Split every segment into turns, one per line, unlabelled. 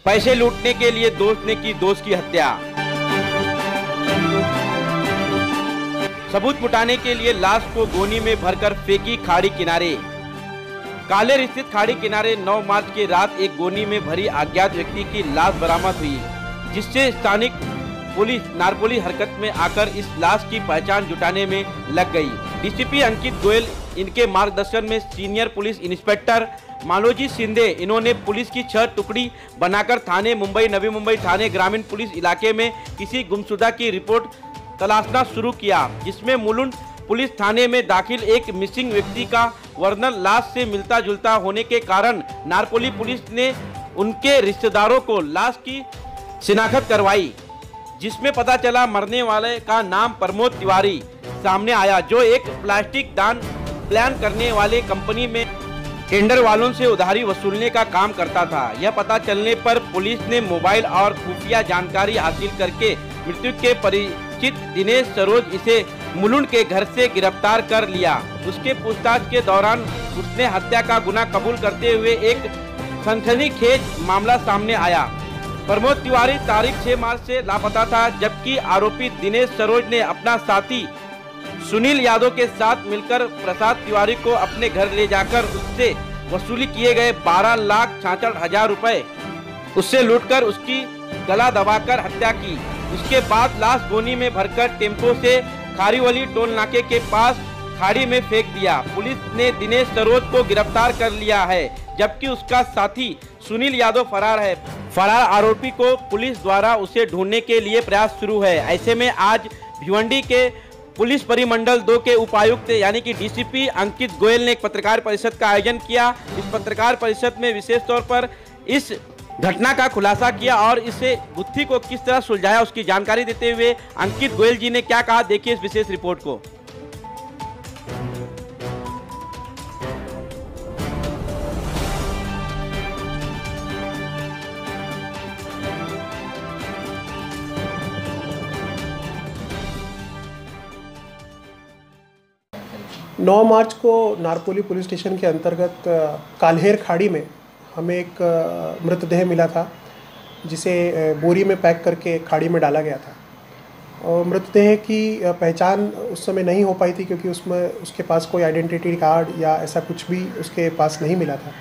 पैसे लूटने के लिए दोस्त ने की दोस्त की हत्या। सबूत जुटाने के लिए लाश को गोनी में भरकर फेंकी खाड़ी किनारे। कालेर स्थित खाड़ी किनारे 9 मार्च की रात एक गोनी में भरी अज्ञात व्यक्ति की लाश बरामद हुई, जिससे स्थानिक पुलिस नारपोली हरकत में आकर इस लाश की पहचान जुटाने में लग गई। डीसीपी अंकित गोयल इनके मार्गदर्शन में senior police inspector Maloji Shinde इन्होंने पुलिस की 6 टुकड़ी बनाकर थाने मुंबई नवी मुंबई थाने ग्रामीण पुलिस इलाके में किसी गुमशुदा की रिपोर्ट तलाशना शुरू किया, जिसमें मुलुंड पुलिस थाने में दाखिल एक मिसिंग व्यक्ति का वर्णन लाश से मिलता जुलता होने के कारण नारपोली पुलिस ने उनके रिश्तेदारों को लाश की शिनाख्त करवाई, जिसमें पता चला मरने वाले का नाम प्रमोद तिवारी सामने आया, जो एक प्लास्टिक दान प्लान करने वाले कंपनी में टेंडर वालों से उधारी वसूलने का काम करता था। यह पता चलने पर पुलिस ने मोबाइल और खुफिया जानकारी हासिल करके मृत्यु के परिचित दिनेश सरोज इसे मुलुंड के घर से गिरफ्तार कर लिया। उसके पूछताछ के दौरान उसने हत्या का गुनाह कबूल करते हुए एक सनसनीखेज मामला सामने आया। प्रमोद तिवारी तारीख 6 मार्च से लापता था, जबकि आरोपी दिनेश सरोज ने अपना साथी सुनील यादव के साथ मिलकर प्रसाद तिवारी को अपने घर ले जाकर उससे वसूली किए गए 12,66,000 रुपए उससे लूटकर उसकी गला दबाकर हत्या की। उसके बाद लाश गोनी में भरकर टेम्पो से खारीवली टोल नाके के पास खाड़ी में फेंक दिया। पुलिस ने दिनेश सरोज को गिरफ्तार कर लिया है, जबकि उसका साथी सुनील यादव फरार है। फरार आरोपी को पुलिस द्वारा उसे ढूंढने के लिए प्रयास शुरू है। ऐसे में आज भिवंडी के पुलिस परिमंडल 2 के उपायुक्त यानी कि डीसीपी अंकित गोयल ने एक पत्रकार परिषद का आयोजन किया। इस पत्रकार परिषद में विशेष तौर पर इस घटना का खुलासा किया और इसे गुत्थी को किस तरह सुलझाया उसकी जानकारी देते हुए अंकित गोयल जी ने क्या कहा, देखिए इस विशेष रिपोर्ट को।
9 मार्च को नारपोली पुलिस स्टेशन के अंतर्गत काल्हेर खाड़ी में हमें एक मृतदेह मिला था, जिसे बोरी में पैक करके खाड़ी में डाला गया था। और मृतदेह की पहचान उस समय नहीं हो पाई थी, क्योंकि उसमें उसके पास कोई आइडेंटिटी कार्ड या ऐसा कुछ भी उसके पास नहीं मिला था।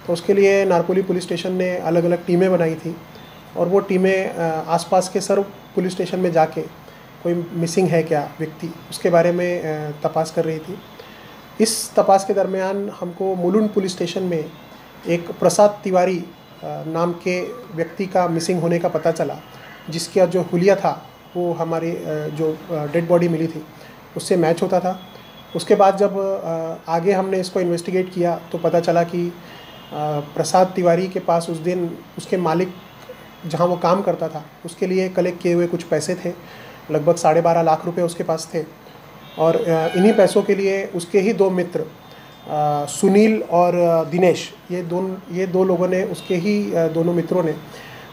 तो उसके लिए नारपोली पुलिस स्टेशन ने अलग अलग टीमें बनाई थी, और वो टीमें आसपास के सर्व पुलिस स्टेशन में जाके कोई मिसिंग है क्या व्यक्ति, उसके बारे में तपास कर रही थी। इस तपास के दरमियान हमको मुलुंड पुलिस स्टेशन में एक प्रसाद तिवारी नाम के व्यक्ति का मिसिंग होने का पता चला, जिसका जो हुलिया था वो हमारी जो डेड बॉडी मिली थी उससे मैच होता था। उसके बाद जब आगे हमने इसको इन्वेस्टिगेट किया तो पता चला कि प्रसाद तिवारी के पास उस दिन उसके मालिक जहाँ वो काम करता था उसके लिए कलेक्ट किए हुए कुछ पैसे थे, लगभग 12.5 लाख रुपए उसके पास थे। और इन्हीं पैसों के लिए उसके ही 2 मित्र सुनील और दिनेश, ये दो लोगों ने, उसके ही दोनों मित्रों ने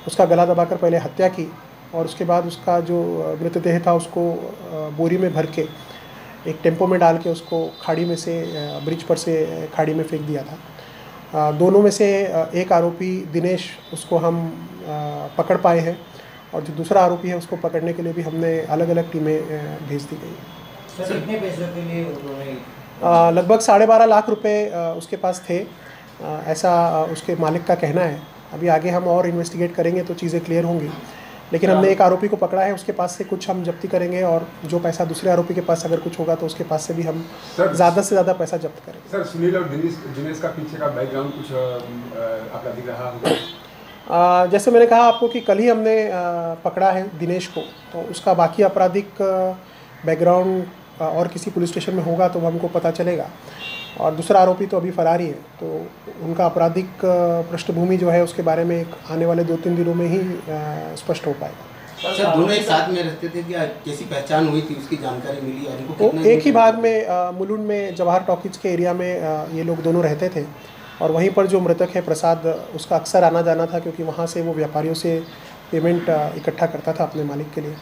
उसका गला दबाकर पहले हत्या की, और उसके बाद उसका जो मृतदेह था उसको बोरी में भर के एक टेम्पो में डाल के उसको खाड़ी में से ब्रिज पर से खाड़ी में फेंक दिया था। दोनों में से एक आरोपी दिनेश, उसको हम पकड़ पाए हैं, और जो दूसरा आरोपी है उसको पकड़ने के लिए भी हमने अलग अलग टीमें भेज दी गई।
सर, कितने पैसों के लिए उन्होंने?
लगभग 12.5 लाख रुपए उसके पास थे, ऐसा उसके मालिक का कहना है। अभी आगे हम और इन्वेस्टिगेट करेंगे तो चीज़ें क्लियर होंगी, लेकिन हमने एक आरोपी को पकड़ा है, उसके पास से कुछ हम जब्ती करेंगे, और जो पैसा दूसरे आरोपी के पास अगर कुछ होगा तो उसके पास से भी हम ज़्यादा से ज़्यादा पैसा जब्त करेंगे।
सर, सुनील और दिनेश का पीछे का बैकग्राउंड कुछ आपका दिख रहा होगा?
जैसे मैंने कहा आपको कि कल ही हमने पकड़ा है दिनेश को, तो उसका बाकी आपराधिक बैकग्राउंड और किसी पुलिस स्टेशन में होगा तो हमको पता चलेगा। और दूसरा आरोपी तो अभी फरार ही है, तो उनका आपराधिक पृष्ठभूमि जो है उसके बारे में आने वाले 2-3 दिनों में ही स्पष्ट हो पाएगा।
सर, दोनों एक साथ में रहते थे क्या? कैसी पहचान हुई थी, उसकी जानकारी मिली?
तो एक ही भाग में मुलुंड में जवाहर टॉकीज के एरिया में ये लोग दोनों रहते थे, और वहीं पर जो मृतक है प्रसाद, उसका अक्सर आना जाना था, क्योंकि वहाँ से वो व्यापारियों से पेमेंट इकट्ठा करता था अपने मालिक के लिए।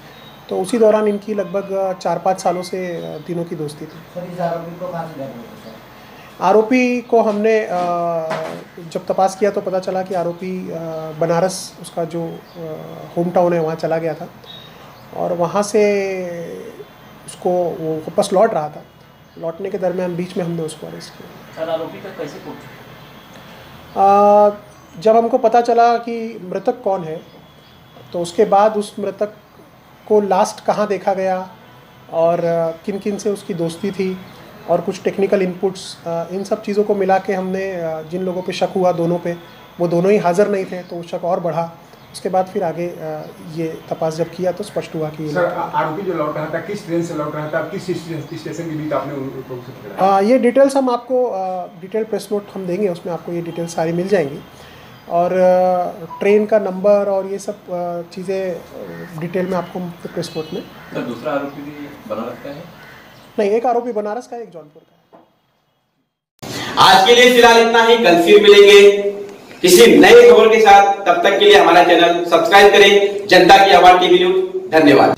तो उसी दौरान इनकी लगभग 4-5 सालों से तीनों की दोस्ती थी।
सर, इस आरोपी को कहाँ से जाना होता है?
आरोपी को हमने जब तपास किया तो पता चला कि आरोपी बनारस उसका जो होम टाउन है वहाँ चला गया था और वहाँ से उसको वो वापस लौट रहा था। लौटने के दरमियान बीच में हमने उसको अरेस्ट किया।
सर आरोपी तक कैसे पहुंचे?
जब हमको पता चला कि मृतक कौन है तो उसके बाद उस मृतक को लास्ट कहाँ देखा गया और किन किन से उसकी दोस्ती थी और कुछ टेक्निकल इनपुट्स, इन सब चीज़ों को मिला के हमने जिन लोगों पे शक हुआ दोनों पे, वो दोनों ही हाज़िर नहीं थे तो शक और बढ़ा। उसके बाद फिर आगे ये तपास जब किया तो स्पष्ट हुआ कि
सर आरोपी जो लौट रहा था किस ट्रेन से लौट रहा था, किस स्टेशन के बीच आपने उनको पकड़ा?
ये डिटेल्स हम आपको डिटेल प्रेस नोट हम देंगे, उसमें आपको ये डिटेल्स सारी मिल जाएंगी और ट्रेन का नंबर और ये सब चीज़ें डिटेल में आपको प्रेस नोट में।
सर दूसरा आरोपी भी बनारस का है?
नहीं, एक आरोपी बनारस का है, एक जौनपुर का है।
आज के लिए फिलहाल इतना ही, कल फिर मिलेंगे किसी नए खबर के साथ। तब तक के लिए हमारा चैनल सब्सक्राइब करें। जनता की आवाज टीवी न्यूज। धन्यवाद।